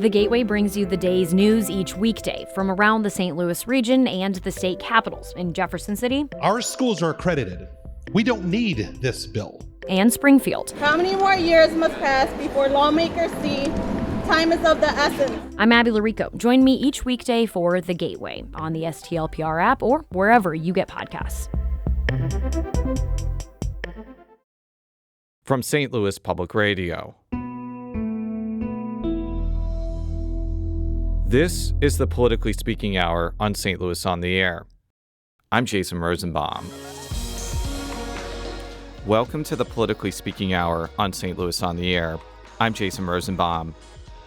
The Gateway brings you the day's news each weekday from around the St. Louis region and the state capitals in Jefferson City. Our schools are accredited. We don't need this bill. And Springfield. How many more years must pass before lawmakers see time is of the essence? I'm Abby Larico. Join me each weekday for The Gateway on the STLPR app or wherever you get podcasts. From St. Louis Public Radio. This is the Politically Speaking Hour on St. Louis on the Air. I'm Jason Rosenbaum. Welcome to the Politically Speaking Hour on St. Louis on the Air. I'm Jason Rosenbaum.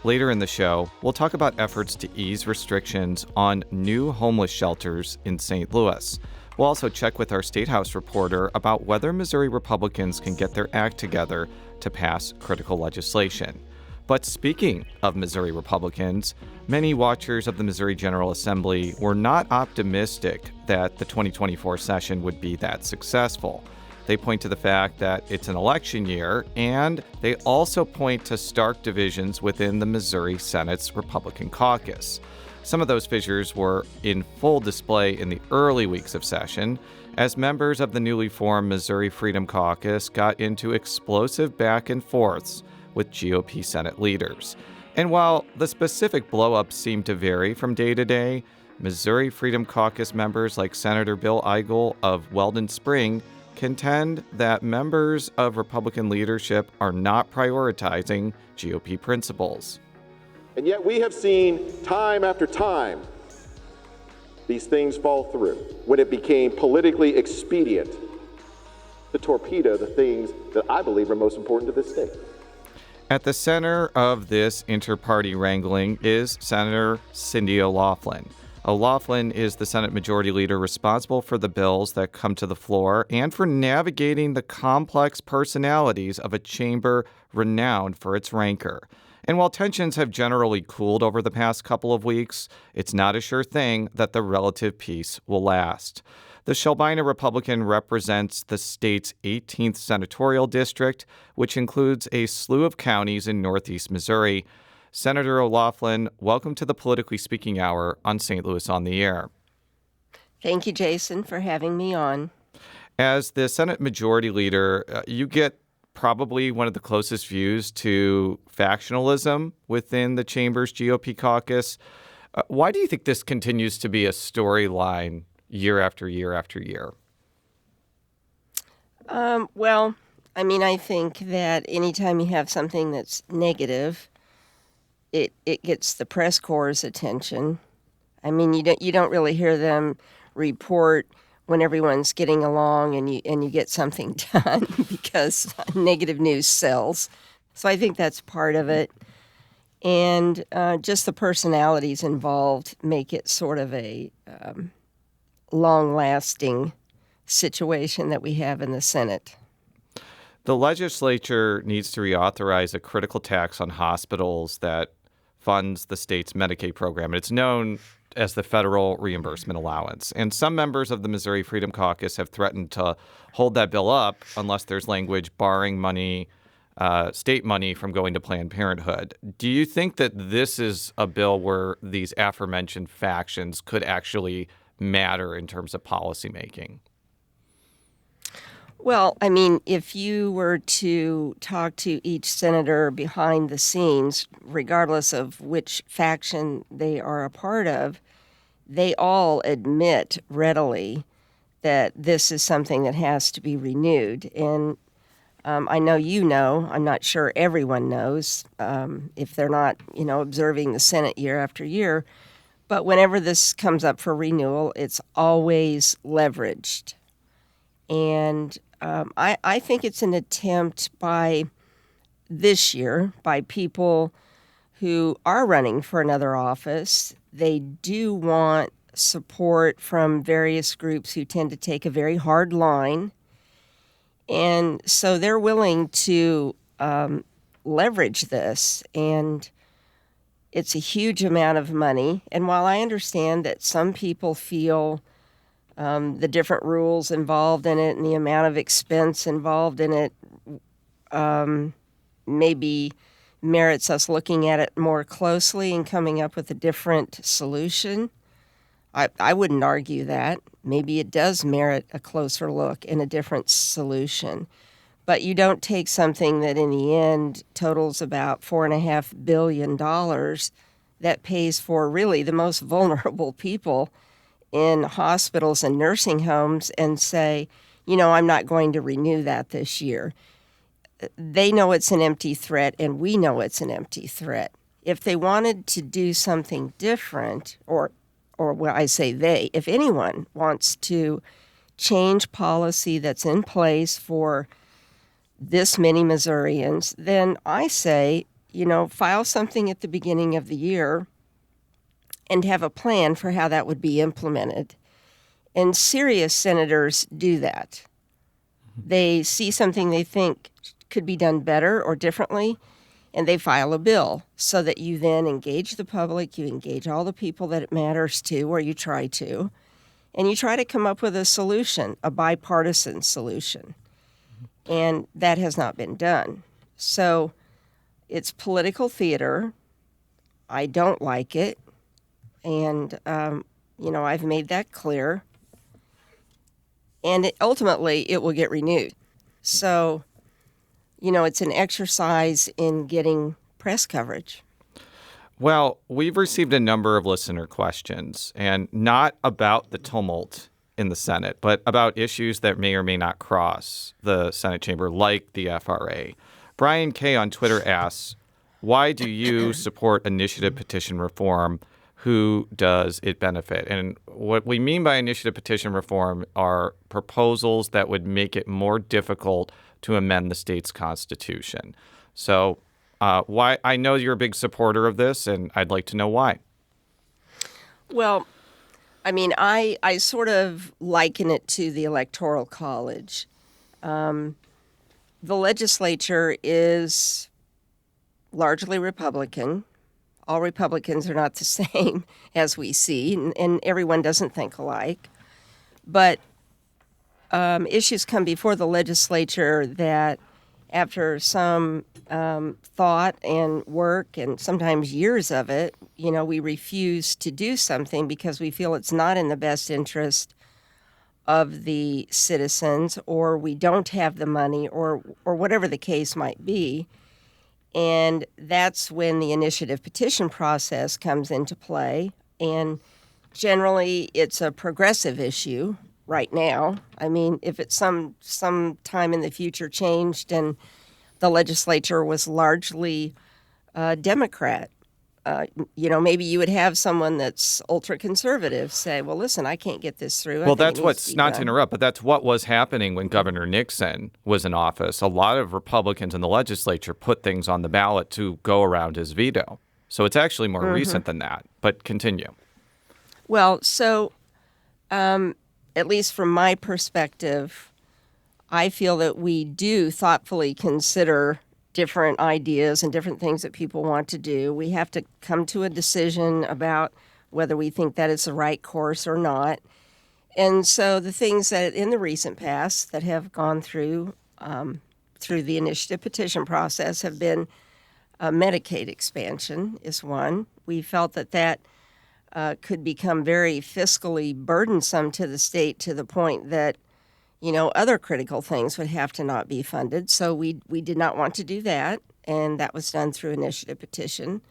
Later in the show, we'll talk about efforts to ease restrictions on new homeless shelters in St. Louis. We'll also check with our State House reporter about whether Missouri Republicans can get their act together to pass critical legislation. But speaking of Missouri Republicans, many watchers of the Missouri General Assembly were not optimistic that the 2024 session would be that successful. They point to the fact that it's an election year, and they also point to stark divisions within the Missouri Senate's Republican caucus. Some of those fissures were in full display in the early weeks of session, as members of the newly formed Missouri Freedom Caucus got into explosive back and forths with GOP Senate leaders. And while the specific blowups seem to vary from day to day, Missouri Freedom Caucus members like Senator Bill Eigel of Weldon Spring contend that members of Republican leadership are not prioritizing GOP principles. And yet we have seen time after time these things fall through when it became politically expedient to torpedo the things that I believe are most important to this state. At the center of this inter-party wrangling is Senator Cindy O'Laughlin. O'Laughlin is the Senate Majority Leader responsible for the bills that come to the floor and for navigating the complex personalities of a chamber renowned for its rancor. And while tensions have generally cooled over the past couple of weeks, it's not a sure thing that the relative peace will last. The Shelbina Republican represents the state's 18th senatorial district, which includes a slew of counties in northeast Missouri. Senator O'Laughlin, welcome to the Politically Speaking Hour on St. Louis on the Air. Thank you, Jason, for having me on. As the Senate Majority Leader, you get probably one of the closest views to factionalism within the chamber's GOP caucus. Why do you think this continues to be a storyline year after year after year? I think that anytime you have something that's negative, it gets the press corps' attention. I mean, you don't really hear them report when everyone's getting along and you get something done because negative news sells. So I think that's part of it. And just the personalities involved make it sort of a long-lasting situation that we have in the Senate. The legislature needs to reauthorize a critical tax on hospitals that funds the state's Medicaid program. It's known as the Federal Reimbursement Allowance. And some members of the Missouri Freedom Caucus have threatened to hold that bill up unless there's language barring money, state money from going to Planned Parenthood. Do you think that this is a bill where these aforementioned factions could actually matter in terms of policymaking? Well, I mean, if you were to talk to each senator behind the scenes, regardless of which faction they are a part of, they all admit readily that this is something that has to be renewed. And I know I'm not sure everyone knows if they're not, observing the Senate year after year. But whenever this comes up for renewal, it's always leveraged. And I think it's an attempt by this year, by people who are running for another office. They do want support from various groups who tend to take a very hard line. And so they're willing to leverage this. And it's a huge amount of money. And while I understand that some people feel the different rules involved in it and the amount of expense involved in it maybe merits us looking at it more closely and coming up with a different solution. I wouldn't argue that. Maybe it does merit a closer look and a different solution. But you don't take something that in the end totals about $4.5 billion that pays for really the most vulnerable people in hospitals and nursing homes and say, I'm not going to renew that this year. They know it's an empty threat, and we know it's an empty threat. If they wanted to do something different, or I say they, if anyone wants to change policy that's in place for this many Missourians, then I say, file something at the beginning of the year and have a plan for how that would be implemented. And serious senators do that. They see something they think could be done better or differently, and they file a bill so that you then engage the public, you engage all the people that it matters to, or you try to, and you try to come up with a solution, a bipartisan solution. And that has not been done. So it's political theater. I don't like it. And, I've made that clear. And ultimately, it will get renewed. So, it's an exercise in getting press coverage. Well, we've received a number of listener questions, and not about the tumult in the Senate, but about issues that may or may not cross the Senate chamber, like the FRA. Brian K. on Twitter asks, why do you support initiative petition reform? Who does it benefit? And what we mean by initiative petition reform are proposals that would make it more difficult to amend the state's constitution. So why? I know you're a big supporter of this, and I'd like to know why. Well, I sort of liken it to the Electoral College. The legislature is largely Republican. All Republicans are not the same, as we see, and everyone doesn't think alike. But issues come before the legislature that, after some thought and work, and sometimes years of it, we refuse to do something because we feel it's not in the best interest of the citizens, or we don't have the money, or whatever the case might be. And that's when the initiative petition process comes into play. And generally, it's a progressive issue right now. If it's some time in the future changed and the legislature was largely Democrat, maybe you would have someone that's ultra-conservative say, well, listen, I can't get this through. Well, that's what's, not to interrupt, but that's what was happening when Governor Nixon was in office. A lot of Republicans in the legislature put things on the ballot to go around his veto. So it's actually more recent than that. But continue. Well, so at least from my perspective, I feel that we do thoughtfully consider different ideas and different things that people want to do. We have to come to a decision about whether we think that is the right course or not. And so the things that in the recent past that have gone through the initiative petition process have been Medicaid expansion is one. We felt that could become very fiscally burdensome to the state to the point that other critical things would have to not be funded. So we did not want to do that, and that was done through initiative petition.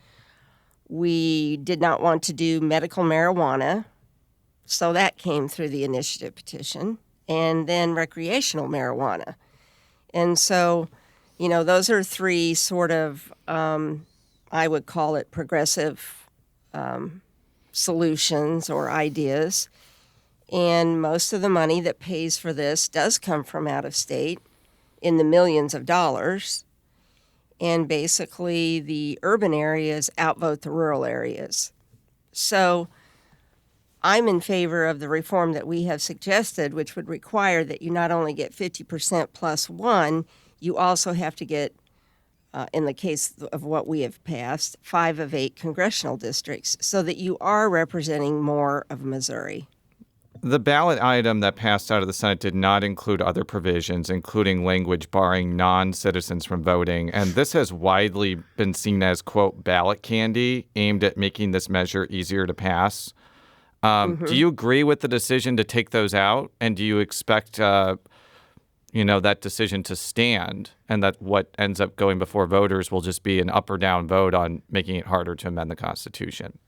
We did not want to do medical marijuana, so that came through the initiative petition, and then recreational marijuana. And so, those are three sort of, I would call it progressive solutions or ideas. And most of the money that pays for this does come from out of state in the millions of dollars. And basically, the urban areas outvote the rural areas. So I'm in favor of the reform that we have suggested, which would require that you not only get 50% plus one, you also have to get, in the case of what we have passed, 5 of 8 congressional districts, so that you are representing more of Missouri. The ballot item that passed out of the Senate did not include other provisions, including language barring non-citizens from voting. And this has widely been seen as, quote, ballot candy aimed at making this measure easier to pass. Do you agree with the decision to take those out? And do you expect, that decision to stand, and that what ends up going before voters will just be an up or down vote on making it harder to amend the Constitution?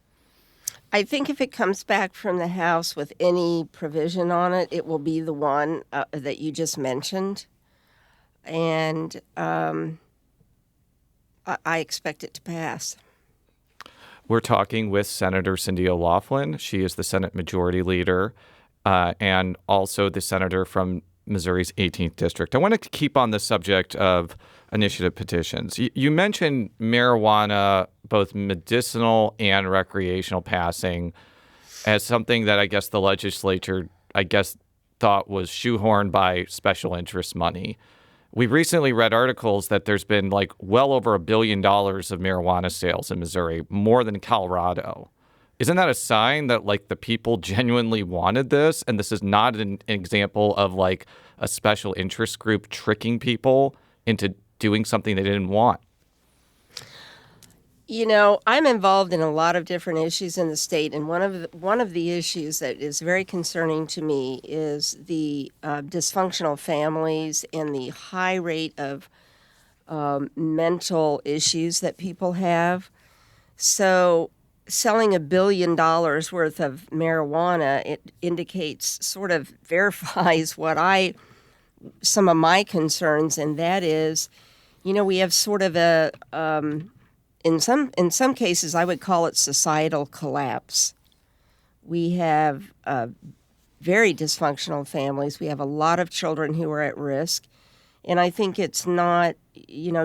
I think if it comes back from the House with any provision on it, it will be the one that you just mentioned. And I expect it to pass. We're talking with Senator Cindy O'Laughlin. She is the Senate Majority Leader and also the senator from Missouri's 18th District. I wanted to keep on the subject of initiative petitions. You mentioned marijuana, both medicinal and recreational passing, as something that I guess the legislature, thought was shoehorned by special interest money. We recently read articles that there's been well over $1 billion of marijuana sales in Missouri, more than Colorado. Isn't that a sign that the people genuinely wanted this? And this is not an example of a special interest group tricking people into doing something they didn't want? I'm involved in a lot of different issues in the state, and one of the issues that is very concerning to me is the dysfunctional families and the high rate of mental issues that people have. So selling $1 billion worth of marijuana, it verifies some of my concerns, and that is, we have sort of a in some cases I would call it societal collapse. We have very dysfunctional families. We have a lot of children who are at risk, and I think it's not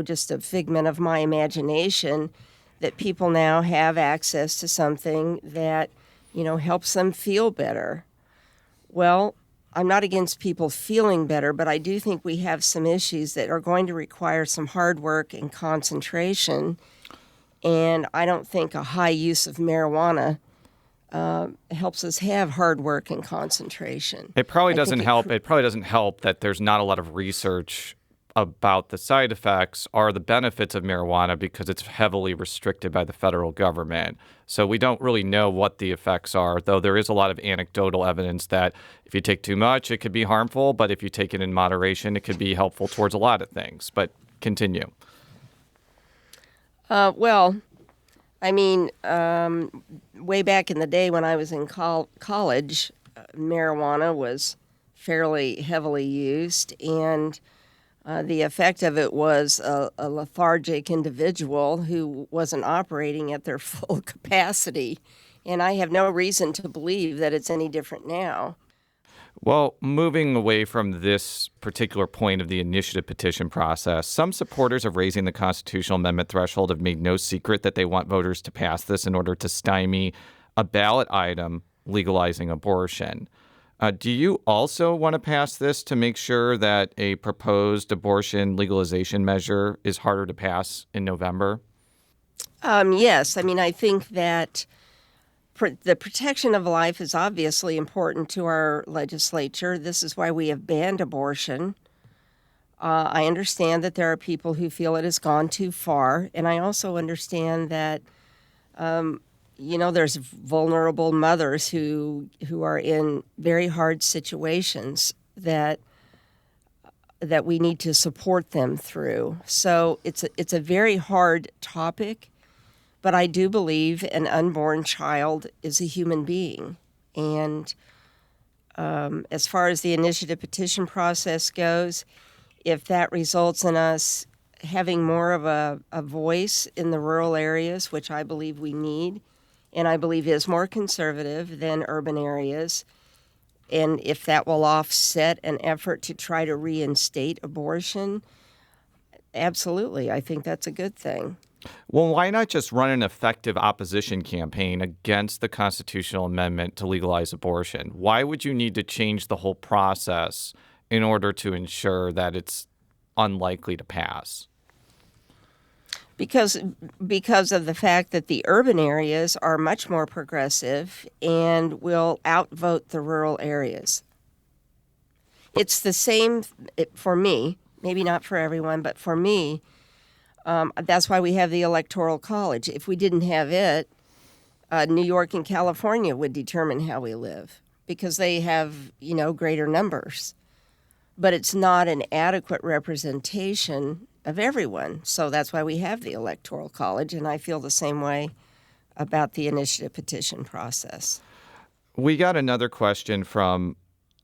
just a figment of my imagination that people now have access to something that helps them feel better. Well, I'm not against people feeling better, but I do think we have some issues that are going to require some hard work and concentration. And I don't think a high use of marijuana helps us have hard work and concentration. It probably doesn't help. It probably doesn't help that there's not a lot of research about the side effects or the benefits of marijuana because it's heavily restricted by the federal government. So we don't really know what the effects are, though there is a lot of anecdotal evidence that if you take too much, it could be harmful, but if you take it in moderation, it could be helpful towards a lot of things. But continue. Way back in the day when I was in college, marijuana was fairly heavily used, and the effect of it was a lethargic individual who wasn't operating at their full capacity. And I have no reason to believe that it's any different now. Well, moving away from this particular point of the initiative petition process, some supporters of raising the constitutional amendment threshold have made no secret that they want voters to pass this in order to stymie a ballot item legalizing abortion. Do you also want to pass this to make sure that a proposed abortion legalization measure is harder to pass in November? Yes. I think that the protection of life is obviously important to our legislature. This is why we have banned abortion. I understand that there are people who feel it has gone too far, and I also understand that there's vulnerable mothers who are in very hard situations that we need to support them through. So it's a very hard topic, but I do believe an unborn child is a human being. And as far as the initiative petition process goes, if that results in us having more of a voice in the rural areas, which I believe we need, and I believe is more conservative than urban areas, and if that will offset an effort to try to reinstate abortion, absolutely, I think that's a good thing. Well, why not just run an effective opposition campaign against the constitutional amendment to legalize abortion? Why would you need to change the whole process in order to ensure that it's unlikely to pass? Because of the fact that the urban areas are much more progressive and will outvote the rural areas. It's the same for me, maybe not for everyone, but for me, that's why we have the Electoral College. If we didn't have it, New York and California would determine how we live because they have, greater numbers. But it's not an adequate representation of everyone. So that's why we have the Electoral College, and I feel the same way about the initiative petition process. We got another question from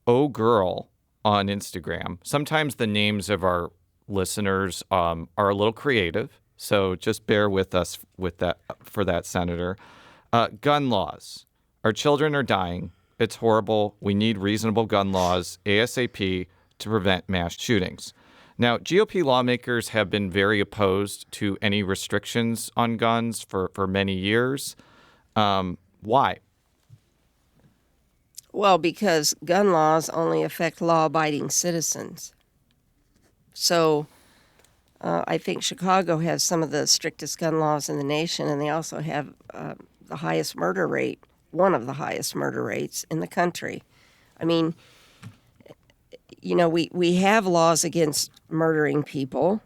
Oh Girl on Instagram. Sometimes the names of our listeners are a little creative, so just bear with us with that for that, Senator. Gun laws. Our children are dying. It's horrible. We need reasonable gun laws ASAP to prevent mass shootings. Now, GOP lawmakers have been very opposed to any restrictions on guns for many years. Why? Well, because gun laws only affect law-abiding citizens. So I think Chicago has some of the strictest gun laws in the nation, and they also have the highest murder rate, one of the highest murder rates in the country. I mean, we have laws against murdering people,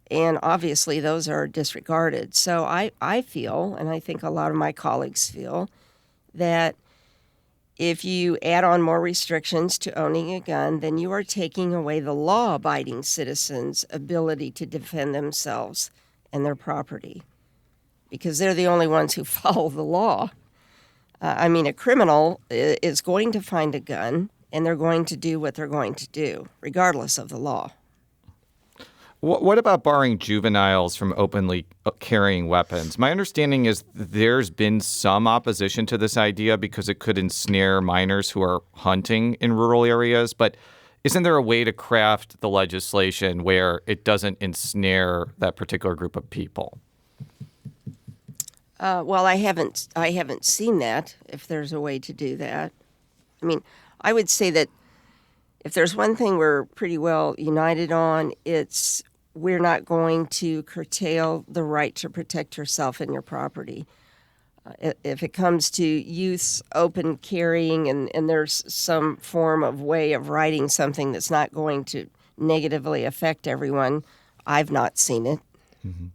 and obviously those are disregarded. So I feel, and I think a lot of my colleagues feel, that if you add on more restrictions to owning a gun, then you are taking away the law-abiding citizens' ability to defend themselves and their property, because they're the only ones who follow the law. A criminal is going to find a gun, and they're going to do what they're going to do, regardless of the law. What about barring juveniles from openly carrying weapons? My understanding is there's been some opposition to this idea because it could ensnare minors who are hunting in rural areas. But isn't there a way to craft the legislation where it doesn't ensnare that particular group of people? Well, I haven't seen that, if there's a way to do that. I would say that if there's one thing we're pretty well united on, it's we're not going to curtail the right to protect yourself and your property. If it comes to youth's open carrying and there's some form of way of writing something that's not going to negatively affect everyone, I've not seen it. Mm-hmm.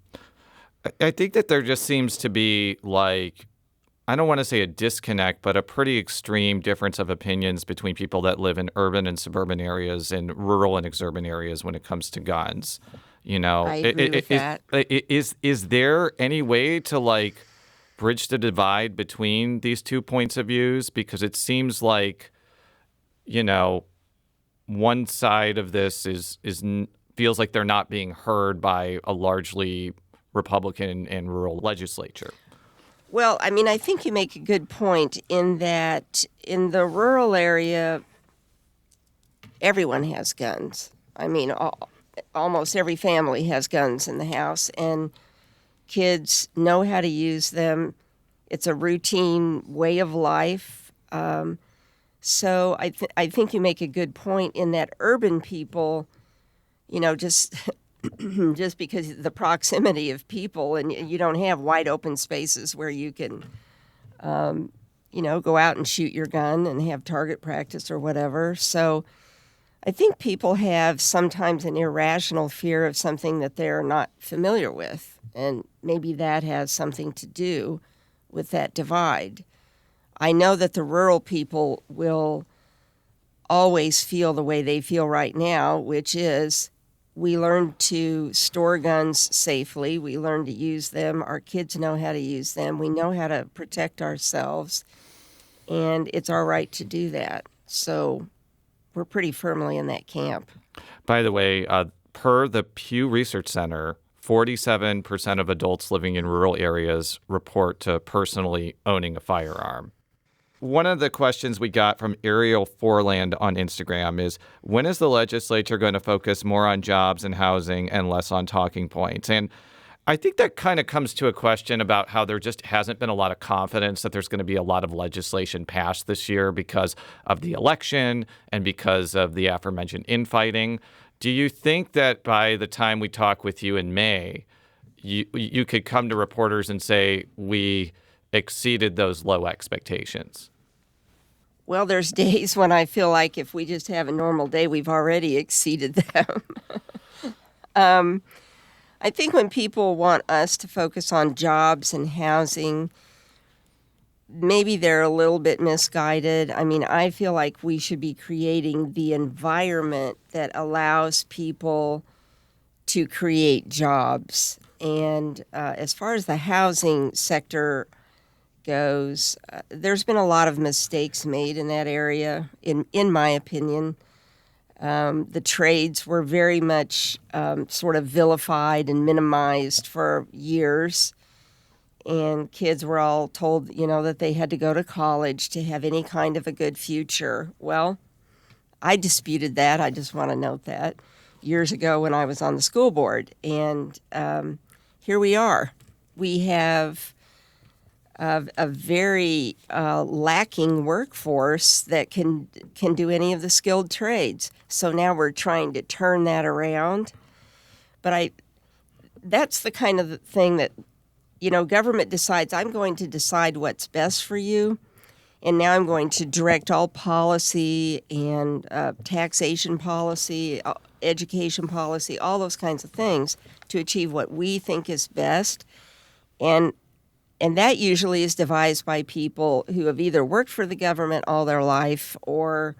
I think that there just seems to be I don't want to say a disconnect, but a pretty extreme difference of opinions between people that live in urban and suburban areas and rural and exurban areas when it comes to guns. I agree with that. Is there any way to bridge the divide between these two points of views? Because it seems like, one side of this feels like they're not being heard by a largely Republican and rural legislature. Well, I think you make a good point in that in the rural area, everyone has guns. Almost every family has guns in the house, and kids know how to use them. It's a routine way of life. So I think you make a good point in that urban people, just just because of the proximity of people, and you don't have wide open spaces where you can, go out and shoot your gun and have target practice or whatever. So I think people have sometimes an irrational fear of something that they're not familiar with, and maybe that has something to do with that divide. I know that the rural people will always feel the way they feel right now, which is we learned to store guns safely. We learned to use them. Our kids know how to use them. We know how to protect ourselves, and it's our right to do that. So we're pretty firmly in that camp. By the way, per the Pew Research Center, 47% of adults living in rural areas report to personally owning a firearm. One of the questions we got from Ariel Forland on Instagram is, when is the legislature going to focus more on jobs and housing and less on talking points? And I think that kind of comes to a question about how there just hasn't been a lot of confidence that there's going to be a lot of legislation passed this year because of the election and because of the aforementioned infighting. Do you think that by the time we talk with you in May, you could come to reporters and say, we exceeded those low expectations? Well, there's days when I feel like if we just have a normal day, we've already exceeded them. I think when people want us to focus on jobs and housing, maybe they're a little bit misguided. I mean, I feel like we should be creating the environment that allows people to create jobs. And as far as the housing sector goes, there's been a lot of mistakes made in that area, in my opinion. The trades were very much sort of vilified and minimized for years. And kids were all told, that they had to go to college to have any kind of a good future. Well, I disputed that. I just want to note that years ago when I was on the school board. And here we are. We have a very lacking workforce that can do any of the skilled trades. So now we're trying to turn that around. But that's the kind of thing that, government decides, I'm going to decide what's best for you. And now I'm going to direct all policy and taxation policy, education policy, all those kinds of things to achieve what we think is best. And that usually is devised by people who have either worked for the government all their life or,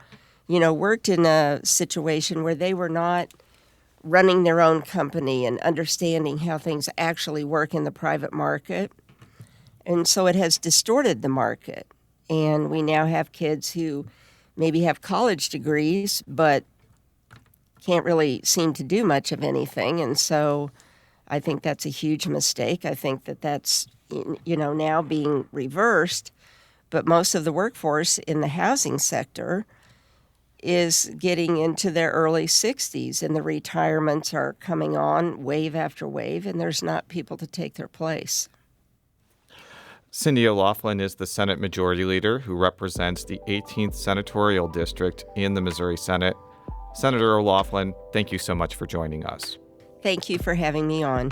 worked in a situation where they were not running their own company and understanding how things actually work in the private market. And so it has distorted the market. And we now have kids who maybe have college degrees, but can't really seem to do much of anything. And so I think that's a huge mistake. I think that's now being reversed, but most of the workforce in the housing sector is getting into their early 60s, and the retirements are coming on wave after wave, and there's not people to take their place. Cindy O'Loughlin is the Senate Majority Leader who represents the 18th Senatorial District in the Missouri Senate. Senator O'Loughlin, thank you so much for joining us. Thank you for having me on.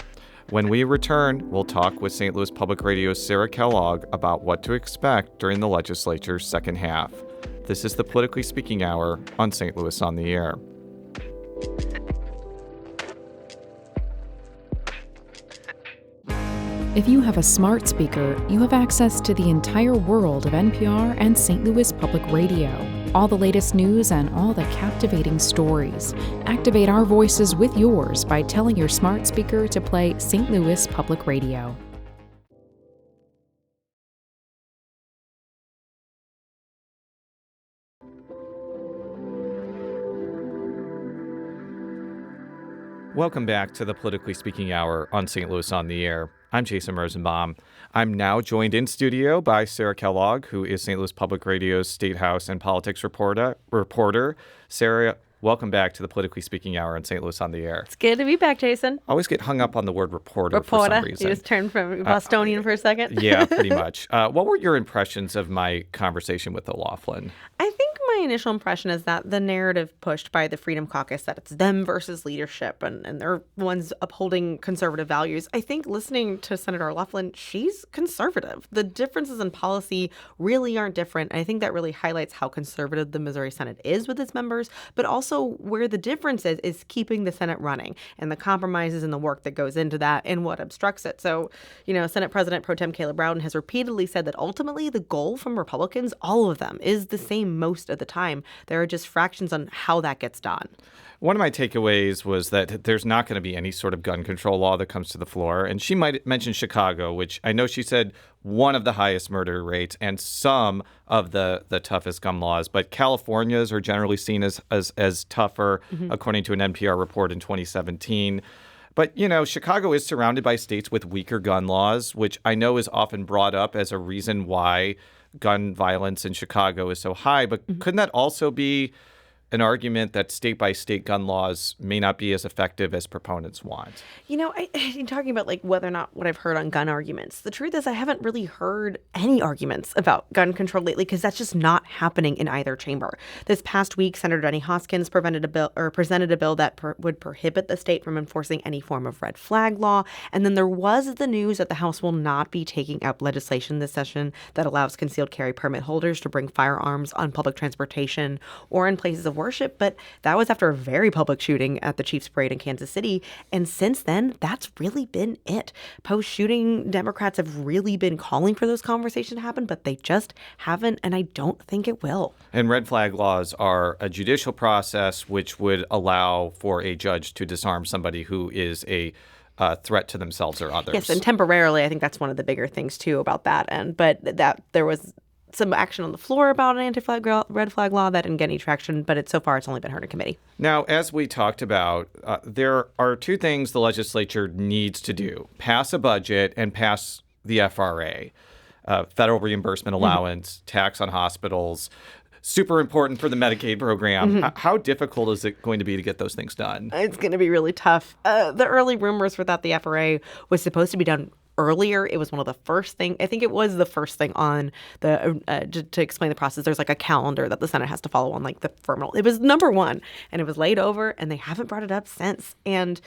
When we return, we'll talk with St. Louis Public Radio's Sarah Kellogg about what to expect during the legislature's second half. This is the Politically Speaking Hour on St. Louis on the Air. If you have a smart speaker, you have access to the entire world of NPR and St. Louis Public Radio. All the latest news and all the captivating stories. Activate our voices with yours by telling your smart speaker to play St. Louis Public Radio. Welcome back to the Politically Speaking Hour on St. Louis on the Air. I'm Jason Rosenbaum. I'm now joined in studio by Sarah Kellogg, who is St. Louis Public Radio's State House and Politics reporter. Sarah, welcome back to the Politically Speaking Hour on St. Louis on the Air. It's good to be back, Jason. I always get hung up on the word reporter for some reason. You just turned from Bostonian for a second? Yeah, pretty much. What were your impressions of my conversation with O'Loughlin? I think my initial impression is that the narrative pushed by the Freedom Caucus, that it's them versus leadership and they're ones upholding conservative values. I think listening to Senator O'Loughlin, she's conservative. The differences in policy really aren't different. And I think that really highlights how conservative the Missouri Senate is with its members, but also where the difference is keeping the Senate running and the compromises and the work that goes into that and what obstructs it. So, Senate President Pro Tem Caleb Rowden has repeatedly said that ultimately the goal from Republicans, all of them, is the same most of the time. There are just fractions on how that gets done. One of my takeaways was that there's not going to be any sort of gun control law that comes to the floor. And she might mention Chicago, which I know she said one of the highest murder rates and some of the toughest gun laws. But California's are generally seen as tougher, according to an NPR report in 2017. But, Chicago is surrounded by states with weaker gun laws, which I know is often brought up as a reason why gun violence in Chicago is so high. But couldn't that also be an argument that state-by-state gun laws may not be as effective as proponents want? You know, you're talking about like whether or not what I've heard on gun arguments. The truth is I haven't really heard any arguments about gun control lately because that's just not happening in either chamber. This past week, Senator Denny Hoskins presented a bill that would prohibit the state from enforcing any form of red flag law. And then there was the news that the House will not be taking up legislation this session that allows concealed carry permit holders to bring firearms on public transportation or in places of worship. But that was after a very public shooting at the Chiefs Parade in Kansas City. And since then, that's really been it. Post-shooting, Democrats have really been calling for those conversations to happen, but they just haven't, and I don't think it will. And red flag laws are a judicial process which would allow for a judge to disarm somebody who is a threat to themselves or others. Yes, and temporarily, I think that's one of the bigger things, too, about that. But that there was some action on the floor about an red flag law that didn't get any traction, but so far it's only been heard in committee. Now, as we talked about, there are two things the legislature needs to do: pass a budget and pass the FRA, federal reimbursement allowance, tax on hospitals. Super important for the Medicaid program. How difficult is it going to be to get those things done? It's going to be really tough. The early rumors were that the FRA was supposed to be done earlier. It was one of the first thing. I think it was the first thing on the to explain the process. There's like a calendar that the Senate has to follow on, like the formal. It was number one, and it was laid over, and they haven't brought it up since. And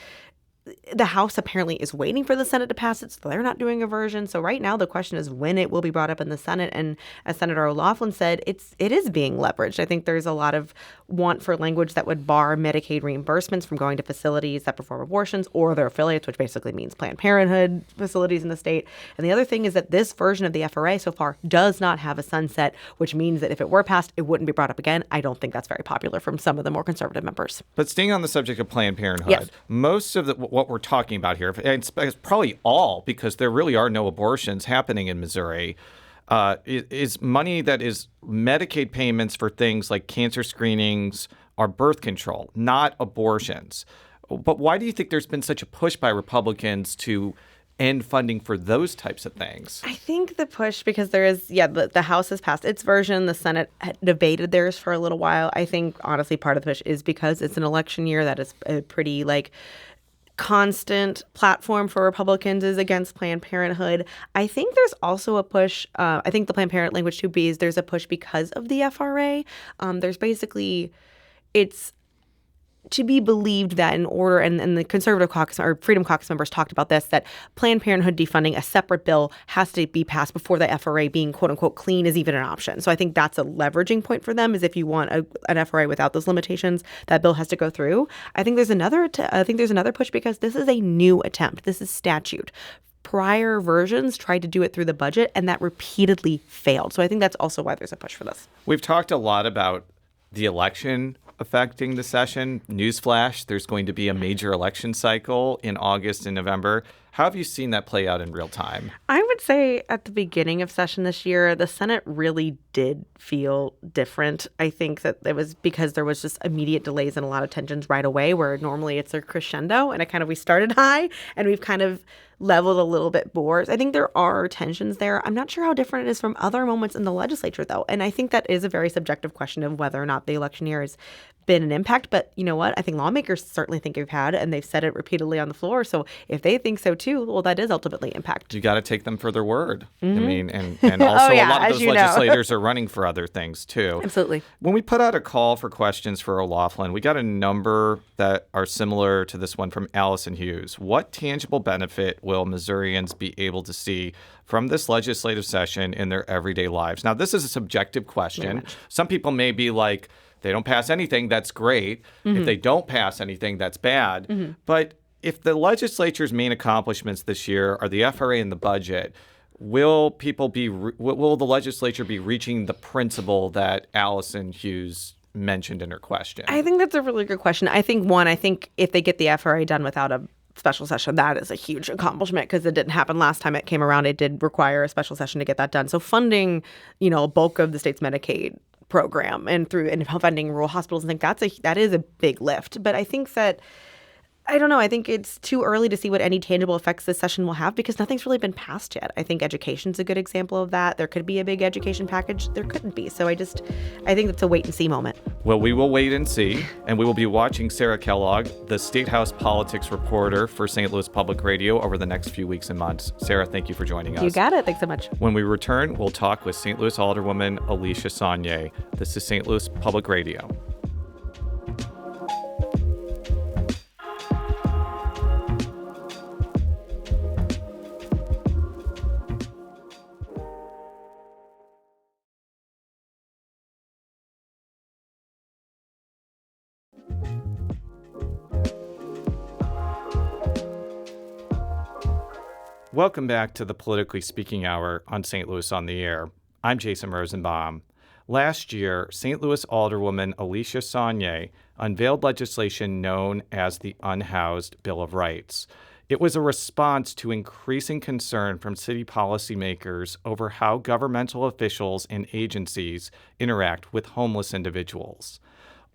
the House apparently is waiting for the Senate to pass it, so they're not doing a version. So right now the question is when it will be brought up in the Senate. And as Senator O'Laughlin said, it is being leveraged. I think there's a lot of want for language that would bar Medicaid reimbursements from going to facilities that perform abortions or their affiliates, which basically means Planned Parenthood facilities in the state. And the other thing is that this version of the FRA so far does not have a sunset, which means that if it were passed, it wouldn't be brought up again. I don't think that's very popular from some of the more conservative members. But staying on the subject of Planned Parenthood, yes. Most of what we're talking about here, and it's probably all because there really are no abortions happening in Missouri, is money that is Medicaid payments for things like cancer screenings or birth control, not abortions. But why do you think there's been such a push by Republicans to end funding for those types of things? I think the push, because there is, the House has passed its version. The Senate had debated theirs for a little while. I think, honestly, part of the push is because it's an election year that is a pretty, constant platform for Republicans is against Planned Parenthood. I think there's also a push. I think the Planned Parenthood language 2B is there's a push because of the FRA. There's basically, it's to be believed that in order, and the Conservative Caucus or Freedom Caucus members talked about this, that Planned Parenthood defunding, a separate bill, has to be passed before the FRA being quote unquote clean is even an option. So I think that's a leveraging point for them, is if you want an FRA without those limitations, that bill has to go through. I think there's another push because this is a new attempt. This is statute. Prior versions tried to do it through the budget, and that repeatedly failed. So I think that's also why there's a push for this. We've talked a lot about the election affecting the session. Newsflash, there's going to be a major election cycle in August and November. How have you seen that play out in real time? I would say at the beginning of session this year, the Senate really did feel different. I think that it was because there was just immediate delays and a lot of tensions right away, where normally it's a crescendo and we started high and we've kind of leveled a little bit more. I think there are tensions there. I'm not sure how different it is from other moments in the legislature, though. And I think that is a very subjective question of whether or not the election year has been an impact. But you know what? I think lawmakers certainly think they've had, and they've said it repeatedly on the floor. So if they think so too, well, that is ultimately impact. You got to take them for their word. I mean, and also a lot of those legislators are running for other things too. Absolutely. When we put out a call for questions for O'Laughlin, we got a number that are similar to this one from Allison Hughes. What tangible benefit will Missourians be able to see from this legislative session in their everyday lives? Now, this is a subjective question. Some people may be like, they don't pass anything, that's great. If they don't pass anything, that's bad. But if the legislature's main accomplishments this year are the FRA and the budget, will the legislature be reaching the principle that Allison Hughes mentioned in her question? I think that's a really good question. I think if they get the FRA done without a special session, that is a huge accomplishment, because it didn't happen last time it came around. It did require a special session to get that done. So funding, a bulk of the state's Medicaid program and funding rural hospitals, I think that is a big lift. But I think that I don't know. I think it's too early to see what any tangible effects this session will have because nothing's really been passed yet. I think education's a good example of that. There could be a big education package. There couldn't be. So I think it's a wait and see moment. Well, we will wait and see, and we will be watching Sarah Kellogg, the State House politics reporter for St. Louis Public Radio, over the next few weeks and months. Sarah, thank you for joining us. You got it. Thanks so much. When we return, we'll talk with St. Louis Alderwoman Alisha Sonnier. This is St. Louis Public Radio. Welcome back to the Politically Speaking Hour on St. Louis on the Air. I'm Jason Rosenbaum. Last year, St. Louis Alderwoman Alisha Sonnier unveiled legislation known as the Unhoused Bill of Rights. It was a response to increasing concern from city policymakers over how governmental officials and agencies interact with homeless individuals.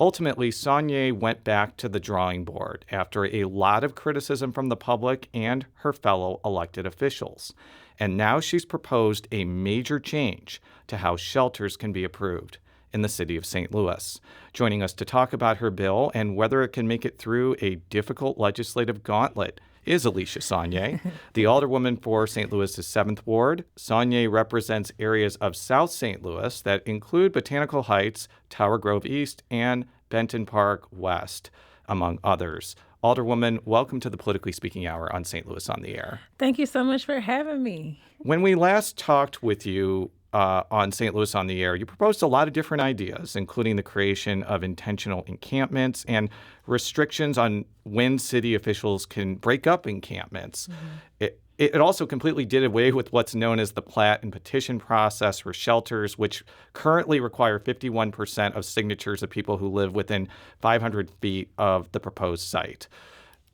Ultimately, Sonnier went back to the drawing board after a lot of criticism from the public and her fellow elected officials. And now she's proposed a major change to how shelters can be approved in the city of St. Louis. Joining us to talk about her bill and whether it can make it through a difficult legislative gauntlet is Alisha Sonnier, the alderwoman for St. Louis's 7th Ward. Sonnier represents areas of South St. Louis that include Botanical Heights, Tower Grove East, and Benton Park West, among others. Alderwoman, welcome to the Politically Speaking Hour on St. Louis on the Air. Thank you so much for having me. When we last talked with you on St. Louis on the Air, you proposed a lot of different ideas, including the creation of intentional encampments and restrictions on when city officials can break up encampments. Mm-hmm. It also completely did away with what's known as the plat and petition process for shelters, which currently require 51% of signatures of people who live within 500 feet of the proposed site.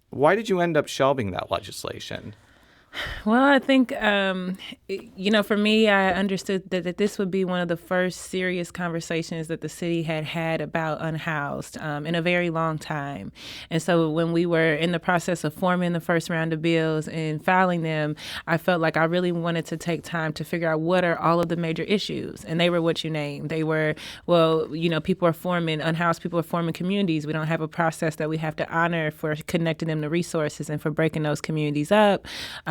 Why did you end up shelving that legislation? Well, I think, for me, I understood that this would be one of the first serious conversations that the city had about unhoused in a very long time. And so when we were in the process of forming the first round of bills and filing them, I felt like I really wanted to take time to figure out what are all of the major issues. And they were what you named. They were, people are forming, unhoused people are forming communities. We don't have a process that we have to honor for connecting them to resources and for breaking those communities up.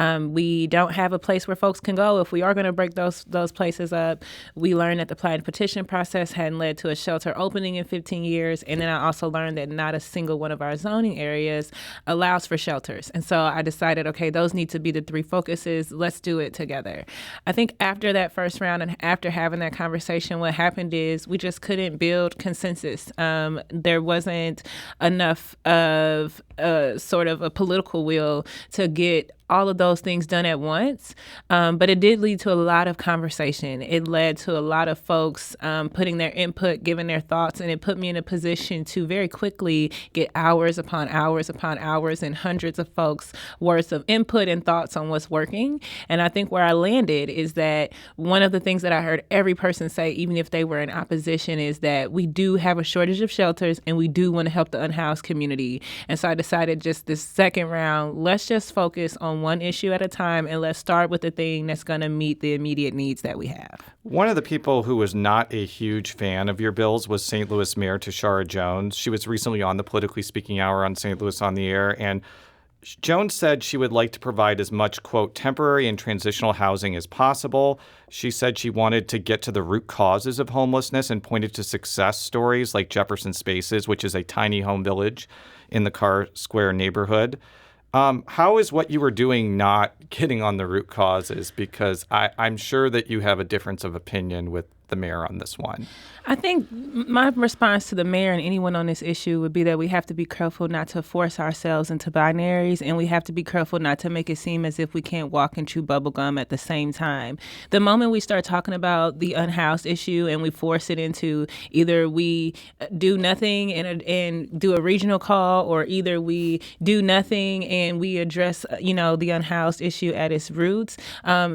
We don't have a place where folks can go if we are going to break those places up. We learned that the plat and petition process hadn't led to a shelter opening in 15 years. And then I also learned that not a single one of our zoning areas allows for shelters. And so I decided, okay, those need to be the three focuses. Let's do it together. I think after that first round and after having that conversation, what happened is we just couldn't build consensus. There wasn't enough of sort of a political will to get all of those things done at once. But it did lead to a lot of conversation. It led to a lot of folks putting their input, giving their thoughts, and it put me in a position to very quickly get hours upon hours upon hours and hundreds of folks' worth of input and thoughts on what's working. And I think where I landed is that one of the things that I heard every person say, even if they were in opposition, is that we do have a shortage of shelters and we do want to help the unhoused community. And so I decided just this second round, let's just focus on one issue at a time, and let's start with the thing that's going to meet the immediate needs that we have. One of the people who was not a huge fan of your bills was St. Louis Mayor Tashara Jones. She was recently on the Politically Speaking Hour on St. Louis on the Air, and Jones said she would like to provide as much, quote, temporary and transitional housing as possible. She said she wanted to get to the root causes of homelessness and pointed to success stories like Jefferson Spaces, which is a tiny home village in the Carr Square neighborhood. How is what you were doing not getting on the root causes? Because I'm sure that you have a difference of opinion with the mayor on this one. I think my response to the mayor and anyone on this issue would be that we have to be careful not to force ourselves into binaries, and we have to be careful not to make it seem as if we can't walk and chew bubblegum at the same time. The moment we start talking about the unhoused issue and we force it into either we do nothing and do a regional call, or either we do nothing and we address, the unhoused issue at its roots,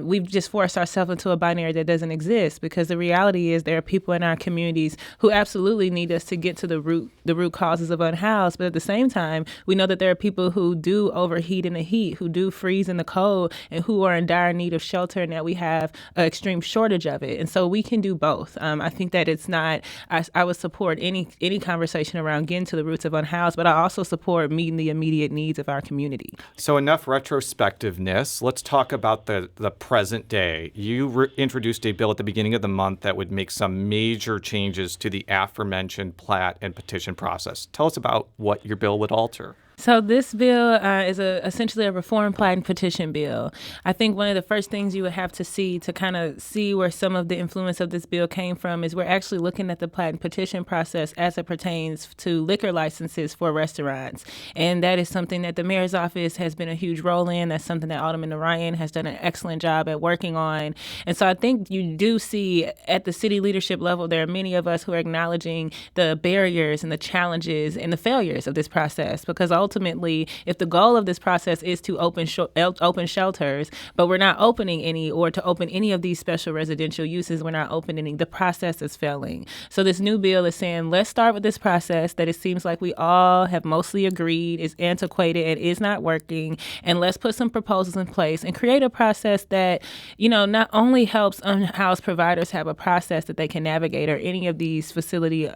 we've just forced ourselves into a binary that doesn't exist, because the reality reality is there are people in our communities who absolutely need us to get to the root causes of unhoused. But at the same time, we know that there are people who do overheat in the heat, who do freeze in the cold, and who are in dire need of shelter, and that we have an extreme shortage of it. And so we can do both. I think that it's not, I would support any conversation around getting to the roots of unhoused, but I also support meeting the immediate needs of our community. So enough retrospectiveness. Let's talk about the present day. You introduced a bill at the beginning of the month that would make some major changes to the aforementioned plat and petition process. Tell us about what your bill would alter. So this bill is essentially a reform plat and petition bill. I think one of the first things you would have to see to kind of see where some of the influence of this bill came from is we're actually looking at the plat and petition process as it pertains to liquor licenses for restaurants. And that is something that the mayor's office has been a huge role in. That's something that Alderman Ryan has done an excellent job at working on. And so I think you do see at the city leadership level, there are many of us who are acknowledging the barriers and the challenges and the failures of this process, because ultimately, if the goal of this process is to open shelters, but we're not opening any, or to open any of these special residential uses, we're not opening, the process is failing. So this new bill is saying, let's start with this process that it seems like we all have mostly agreed is antiquated and is not working, and let's put some proposals in place and create a process that, not only helps unhoused providers have a process that they can navigate, or any of these facility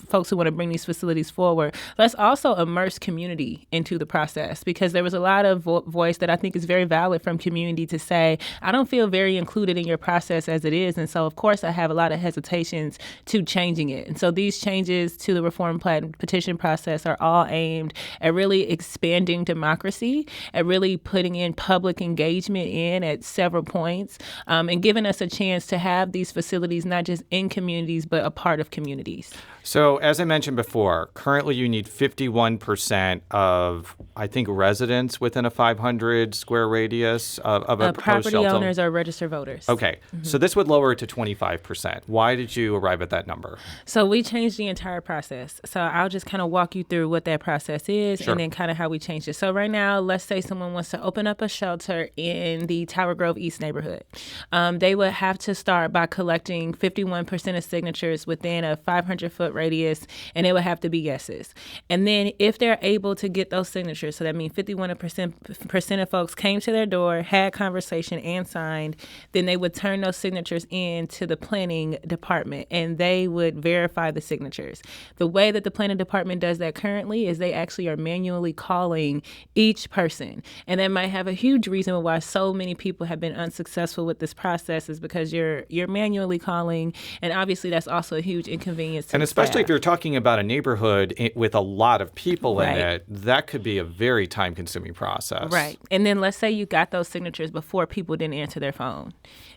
folks who want to bring these facilities forward. Let's also immerse community into the process, because there was a lot of voice that I think is very valid from community to say, I don't feel very included in your process as it is. And so, of course, I have a lot of hesitations to changing it. And so these changes to the reform plat and petition process are all aimed at really expanding democracy, at really putting in public engagement at several points, and giving us a chance to have these facilities not just in communities, but a part of communities. So, as I mentioned before, currently you need 51% of, I think, residents within a 500 square radius of a proposed property shelter. owners are registered voters. Okay. Mm-hmm. So this would lower it to 25%. Why did you arrive at that number? So we changed the entire process. So I'll just kind of walk you through what that process is, Sure. and then kind of how we changed it. So right now, let's say someone wants to open up a shelter in the Tower Grove East neighborhood. They would have to start by collecting 51% of signatures within a 500-foot radius, and it would have to be yeses. And then if they're able to get those signatures, so that means 51% of folks came to their door, had conversation, and signed, then they would turn those signatures in to the planning department, and they would verify the signatures. The way that the planning department does that currently is they actually are manually calling each person. And that might have a huge reason why so many people have been unsuccessful with this process, is because you're manually calling, and obviously that's also a huge inconvenience to And the especially staff. if you're talking about a neighborhood with a lot of people Right. in it, that could be a very time-consuming process. Right. And then let's say you got those signatures before people didn't answer their phone.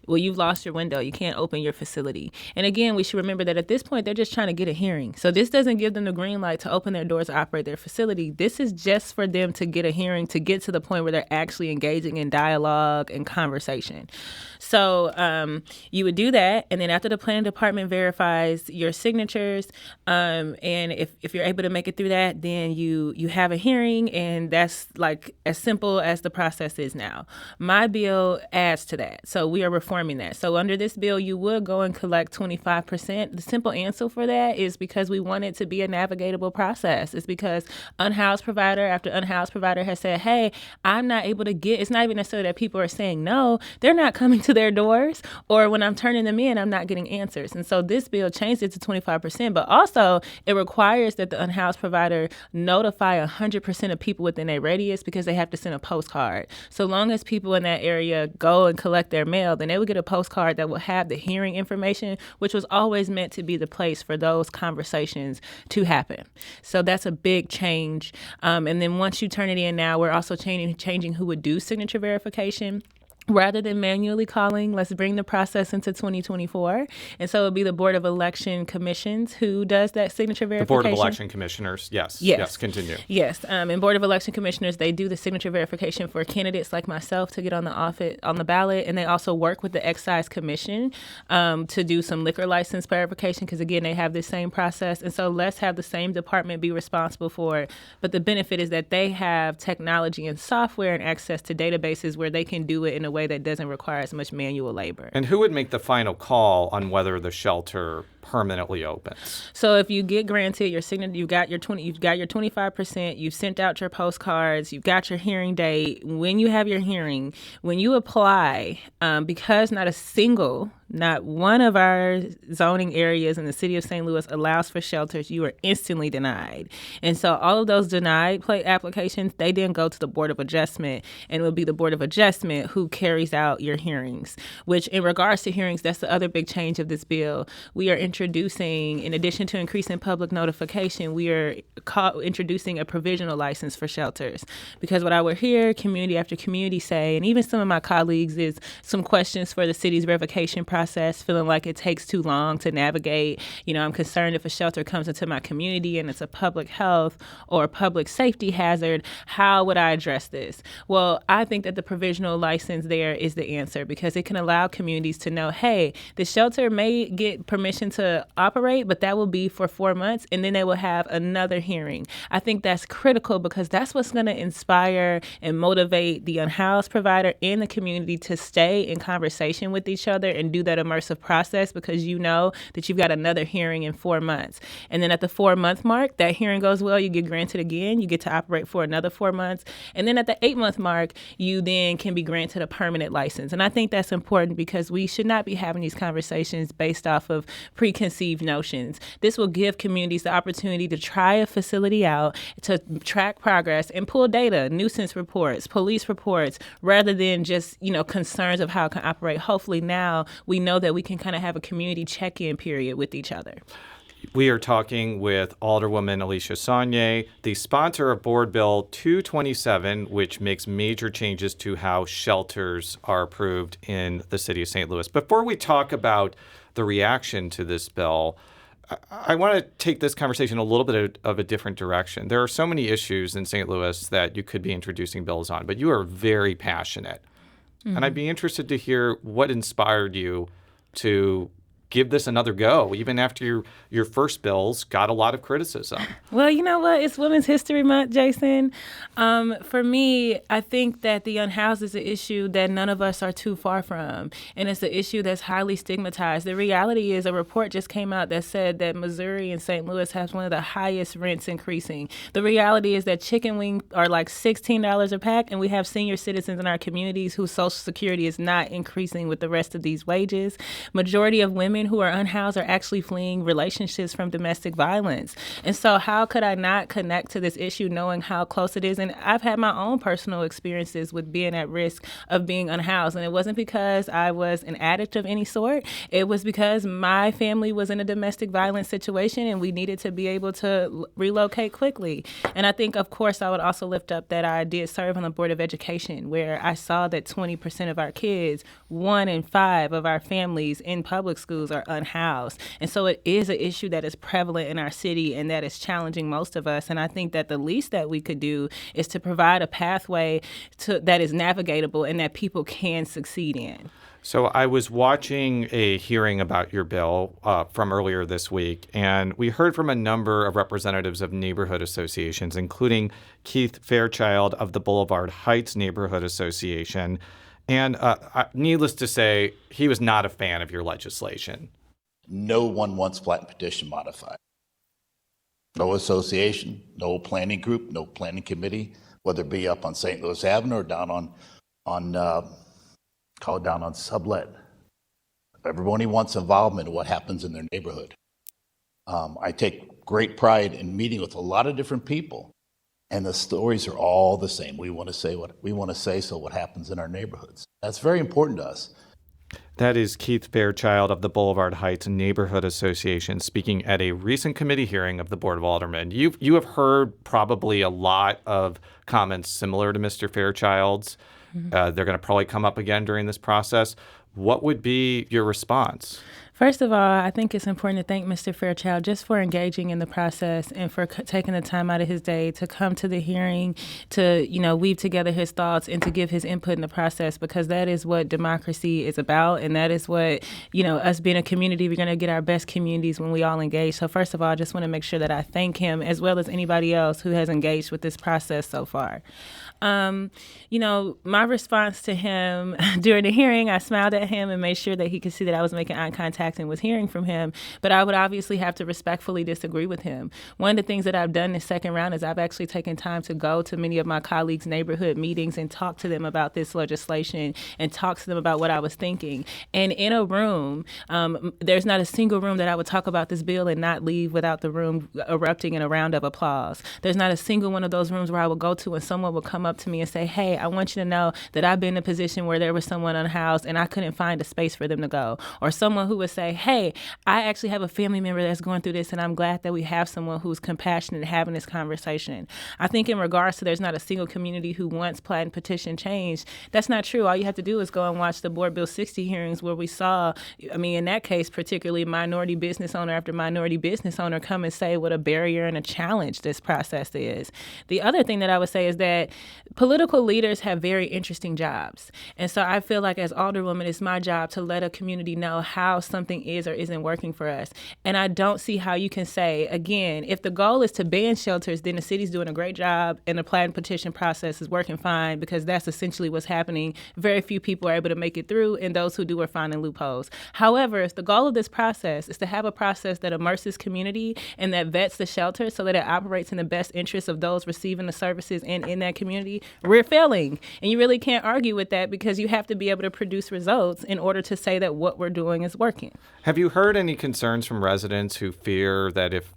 Well, you've lost your window. You can't open your facility. And again, we should remember that at this point, they're just trying to get a hearing. So this doesn't give them the green light to open their doors, operate their facility. This is just for them to get a hearing, to get to the point where they're actually engaging in dialogue and conversation. So you would do that. And then after the planning department verifies your signatures, and if you're able to make it through that, then you have a hearing, and that's like as simple as the process is now. My bill adds to that. So we are reforming that. So under this bill, you would go and collect 25%. The simple answer for that is because we want it to be a navigatable process. It's because unhoused provider after unhoused provider has said, hey, I'm not able to get, it's not even necessarily that people are saying no, they're not coming to their doors, or when I'm turning them in, I'm not getting answers. And so this bill changed it to 25%, but also it requires that the unhoused provider notify 100% of people within a radius, because they have to send a postcard. So long as people in that area go and collect their mail, then they would get a postcard that will have the hearing information, which was always meant to be the place for those conversations to happen. So that's a big change. And then once you turn it in now, we're also changing who would do signature verification. Rather than manually calling, let's bring the process into 2024. And so it would be the Board of Election Commissions who does that signature verification. The Board of Election Commissioners, yes. Yes, continue. Yes, and Board of Election Commissioners, they do the signature verification for candidates like myself to get on the ballot, and they also work with the Excise Commission to do some liquor license verification, because again, they have the same process. And so let's have the same department be responsible for it. But the benefit is that they have technology and software and access to databases where they can do it in a way that doesn't require as much manual labor. And who would make the final call on whether the shelter permanently opens? So if you get granted your signature, you've got your 25%, you've sent out your postcards, you've got your hearing date. When you have your hearing, when you apply, because not one of our zoning areas in the city of St. Louis allows for shelters, you are instantly denied. And so all of those denied applications, they then go to the Board of Adjustment, and it will be the Board of Adjustment who carries out your hearings, which in regards to hearings, that's the other big change of this bill. We are introducing, in addition to increasing public notification, we are introducing a provisional license for shelters. Because what I would hear community after community say, and even some of my colleagues, is some questions for the city's revocation process, feeling like it takes too long to navigate. I'm concerned if a shelter comes into my community and it's a public health or public safety hazard, how would I address this? Well, I think that the provisional license there is the answer, because it can allow communities to know, hey, the shelter may get permission to operate, but that will be for 4 months, and then they will have another hearing. I think that's critical, because that's what's going to inspire and motivate the unhoused provider and the community to stay in conversation with each other and do that immersive process, because you know that you've got another hearing in 4 months. And then at the 4-month mark, that hearing goes well, you get granted again, you get to operate for another 4 months. And then at the 8-month mark, you then can be granted a permanent license. And I think that's important, because we should not be having these conversations based off of preconceived notions. This will give communities the opportunity to try a facility out, to track progress and pull data, nuisance reports, police reports, rather than just, concerns of how it can operate. Hopefully now we know that we can kind of have a community check-in period with each other. We are talking with Alderwoman Alisha Sonnier, the sponsor of Board Bill 227, which makes major changes to how shelters are approved in the city of St. Louis. Before we talk about the reaction to this bill, I want to take this conversation a little bit of a different direction. There are so many issues in St. Louis that you could be introducing bills on, but you are very passionate. Mm-hmm. And I'd be interested to hear what inspired you to give this another go, even after your first bills got a lot of criticism. Well, you know what? It's Women's History Month, Jason. For me, I think that the unhoused is an issue that none of us are too far from, and it's an issue that's highly stigmatized. The reality is, a report just came out that said that Missouri and St. Louis has one of the highest rents increasing. The reality is that chicken wings are like $16 a pack, and we have senior citizens in our communities whose Social Security is not increasing with the rest of these wages. Majority of women who are unhoused are actually fleeing relationships from domestic violence. And so how could I not connect to this issue knowing how close it is? And I've had my own personal experiences with being at risk of being unhoused. And it wasn't because I was an addict of any sort. It was because my family was in a domestic violence situation and we needed to be able to relocate quickly. And I think, of course, I would also lift up that I did serve on the Board of Education, where I saw that 20% of our kids, 1 in 5 of our families in public schools are unhoused. And so it is an issue that is prevalent in our city and that is challenging most of us. And I think that the least that we could do is to provide a pathway that is navigatable and that people can succeed in. So I was watching a hearing about your bill from earlier this week, and we heard from a number of representatives of neighborhood associations, including Keith Fairchild of the Boulevard Heights Neighborhood Association. And needless to say, he was not a fan of your legislation. No one wants Flat Petition modified. No association, no planning group, no planning committee, whether it be up on St. Louis Avenue or down on Sublet. Everybody wants involvement in what happens in their neighborhood. I take great pride in meeting with a lot of different people, and the stories are all the same. We want to say what we want to say, so what happens in our neighborhoods. That's very important to us. That is Keith Fairchild of the Boulevard Heights Neighborhood Association speaking at a recent committee hearing of the Board of Aldermen. You have heard probably a lot of comments similar to Mr. Fairchild's. Mm-hmm. They're going to probably come up again during this process. What would be your response? First of all, I think it's important to thank Mr. Fairchild just for engaging in the process and for taking the time out of his day to come to the hearing, to, weave together his thoughts and to give his input in the process, because that is what democracy is about. And that is what, us being a community, we're going to get our best communities when we all engage. So first of all, I just want to make sure that I thank him as well as anybody else who has engaged with this process so far. My response to him during the hearing, I smiled at him and made sure that he could see that I was making eye contact and was hearing from him. But I would obviously have to respectfully disagree with him. One of the things that I've done this second round is I've actually taken time to go to many of my colleagues' neighborhood meetings and talk to them about this legislation and talk to them about what I was thinking. And in a room, there's not a single room that I would talk about this bill and not leave without the room erupting in a round of applause. There's not a single one of those rooms where I would go to and someone would come up to me and say, hey, I want you to know that I've been in a position where there was someone unhoused and I couldn't find a space for them to go. Or someone who would say, hey, I actually have a family member that's going through this and I'm glad that we have someone who's compassionate and having this conversation. I think in regards to there's not a single community who wants Plaid and petition change, that's not true. All you have to do is go and watch the Board Bill 60 hearings where we saw, in that case, particularly minority business owner after minority business owner come and say what a barrier and a challenge this process is. The other thing that I would say is that political leaders have very interesting jobs. And so I feel like as Alderwoman, it's my job to let a community know how something is or isn't working for us. And I don't see how you can say, again, if the goal is to ban shelters, then the city's doing a great job and the Plaid and petition process is working fine because that's essentially what's happening. Very few people are able to make it through, and those who do are finding loopholes. However, if the goal of this process is to have a process that immerses community and that vets the shelter so that it operates in the best interest of those receiving the services and in that community, we're failing. And you really can't argue with that because you have to be able to produce results in order to say that what we're doing is working. Have you heard any concerns from residents who fear that if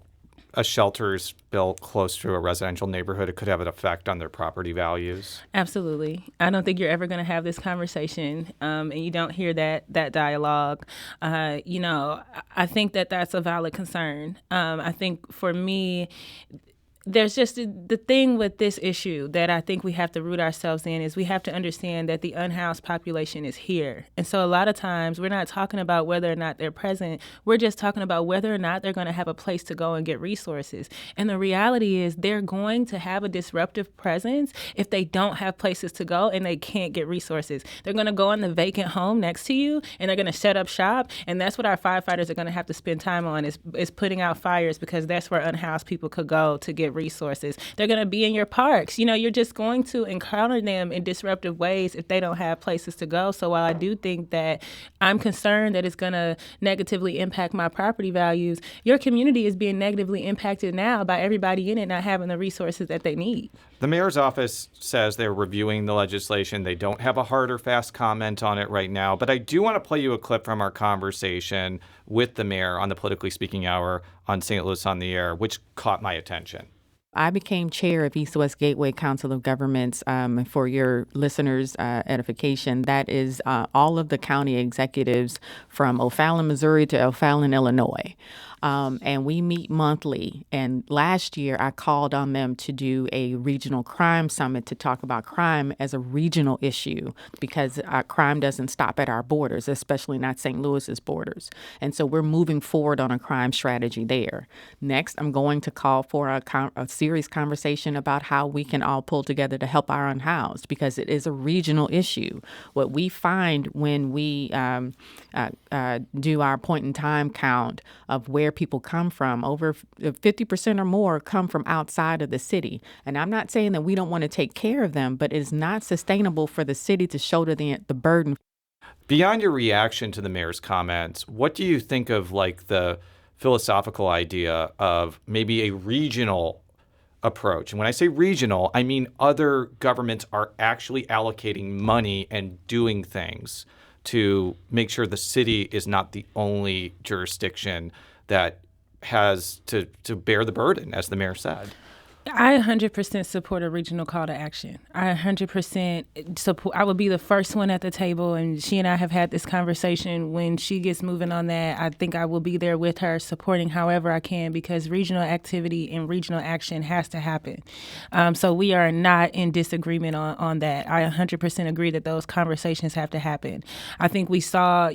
a shelter is built close to a residential neighborhood, it could have an effect on their property values? Absolutely. I don't think you're ever going to have this conversation, and you don't hear that dialogue. I think that that's a valid concern. I think for me, there's just the thing with this issue that I think we have to root ourselves in is we have to understand that the unhoused population is here. And so a lot of times we're not talking about whether or not they're present. We're just talking about whether or not they're going to have a place to go and get resources. And the reality is they're going to have a disruptive presence if they don't have places to go and they can't get resources. They're going to go in the vacant home next to you and they're going to set up shop. And that's what our firefighters are going to have to spend time on is putting out fires because that's where unhoused people could go to get resources. They're going to be in your parks. You're just going to encounter them in disruptive ways if they don't have places to go. So while I do think that I'm concerned that it's going to negatively impact my property values, your community is being negatively impacted now by everybody in it not having the resources that they need. The mayor's office says they're reviewing the legislation. They don't have a hard or fast comment on it right now, but I do want to play you a clip from our conversation with the mayor on the Politically Speaking Hour on St. Louis on the Air, which caught my attention. I became chair of East West Gateway Council of Governments. For your listeners' edification, that is all of the county executives from O'Fallon, Missouri to O'Fallon, Illinois. And we meet monthly. And last year, I called on them to do a regional crime summit to talk about crime as a regional issue because crime doesn't stop at our borders, especially not St. Louis's borders. And so we're moving forward on a crime strategy there. Next, I'm going to call for a serious conversation about how we can all pull together to help our unhoused because it is a regional issue. What we find when we do our point in time count of where people come from, over 50% or more come from outside of the city. And I'm not saying that we don't want to take care of them, but it's not sustainable for the city to shoulder the burden. Beyond your reaction to the mayor's comments, what do you think of the philosophical idea of maybe a regional approach? And when I say regional, I mean other governments are actually allocating money and doing things to make sure the city is not the only jurisdiction that has to bear the burden, as the mayor said. I 100% support a regional call to action. I 100% support. I would be the first one at the table, and she and I have had this conversation. When she gets moving on that, I think I will be there with her, supporting however I can, because regional activity and regional action has to happen. So we are not in disagreement on that. I 100% agree that those conversations have to happen. I think we saw,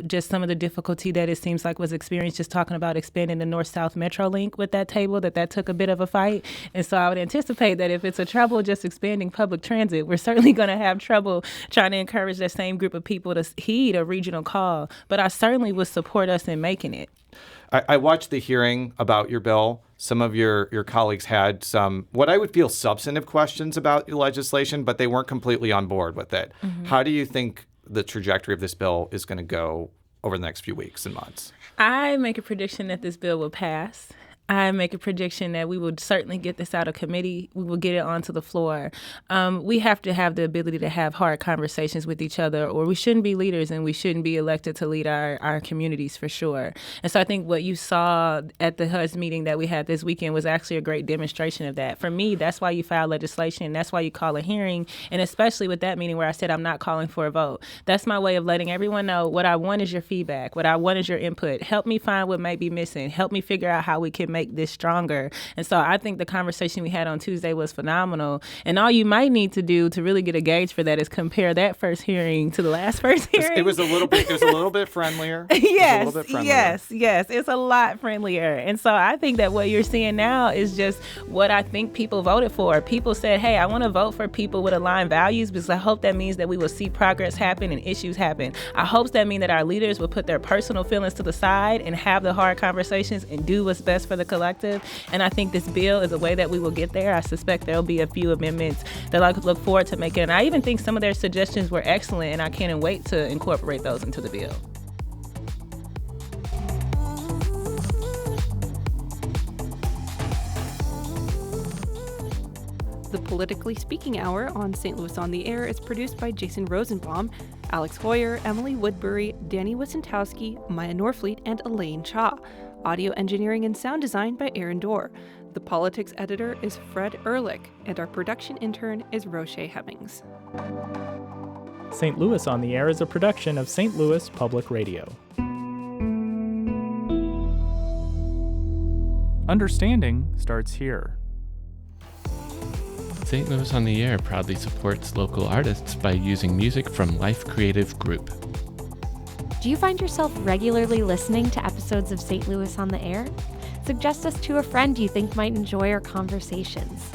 just some of the difficulty that it seems like was experienced just talking about expanding the North-South Metro link with that table, that took a bit of a fight. And so I would anticipate that if it's a trouble just expanding public transit, we're certainly going to have trouble trying to encourage that same group of people to heed a regional call. But I certainly would support us in making it. I watched the hearing about your bill. Some of your colleagues had some, what I would feel, substantive questions about your legislation, but they weren't completely on board with it. Mm-hmm. How do you think the trajectory of this bill is going to go over the next few weeks and months? I make a prediction that this bill will pass. I make a prediction that we will certainly get this out of committee. We will get it onto the floor. We have to have the ability to have hard conversations with each other, or we shouldn't be leaders and we shouldn't be elected to lead our communities for sure. And so I think what you saw at the HUD meeting that we had this weekend was actually a great demonstration of that. For me, that's why you file legislation. That's why you call a hearing. And especially with that meeting where I said I'm not calling for a vote. That's my way of letting everyone know what I want is your feedback. What I want is your input. Help me find what might be missing. Help me figure out how we can make this stronger. And so I think the conversation we had on Tuesday was phenomenal. And all you might need to do to really get a gauge for that is compare that first hearing to the last first hearing. It was a little bit friendlier. Yes. It's a lot friendlier. And so I think that what you're seeing now is just what I think people voted for. People said, hey, I want to vote for people with aligned values because I hope that means that we will see progress happen and issues happen. I hope that means that our leaders will put their personal feelings to the side and have the hard conversations and do what's best for the collective. And I think this bill is a way that we will get there. I suspect there'll be a few amendments that I look forward to making. And I even think some of their suggestions were excellent, and I can't wait to incorporate those into the bill. The Politically Speaking Hour on St. Louis on the Air is produced by Jason Rosenbaum, Alex Hoyer, Emily Woodbury, Danny Wissentowski, Maya Norfleet, and Elaine Cha. Audio engineering and sound design by Aaron Dorr. The politics editor is Fred Ehrlich, and our production intern is Roche Hemmings. St. Louis on the Air is a production of St. Louis Public Radio. Understanding starts here. St. Louis on the Air proudly supports local artists by using music from Life Creative Group. Do you find yourself regularly listening to episodes of St. Louis on the Air? Suggest us to a friend you think might enjoy our conversations.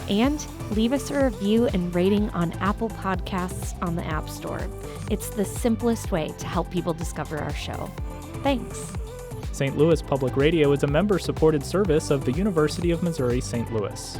And leave us a review and rating on Apple Podcasts on the App Store. It's the simplest way to help people discover our show. Thanks. St. Louis Public Radio is a member-supported service of the University of Missouri St. Louis.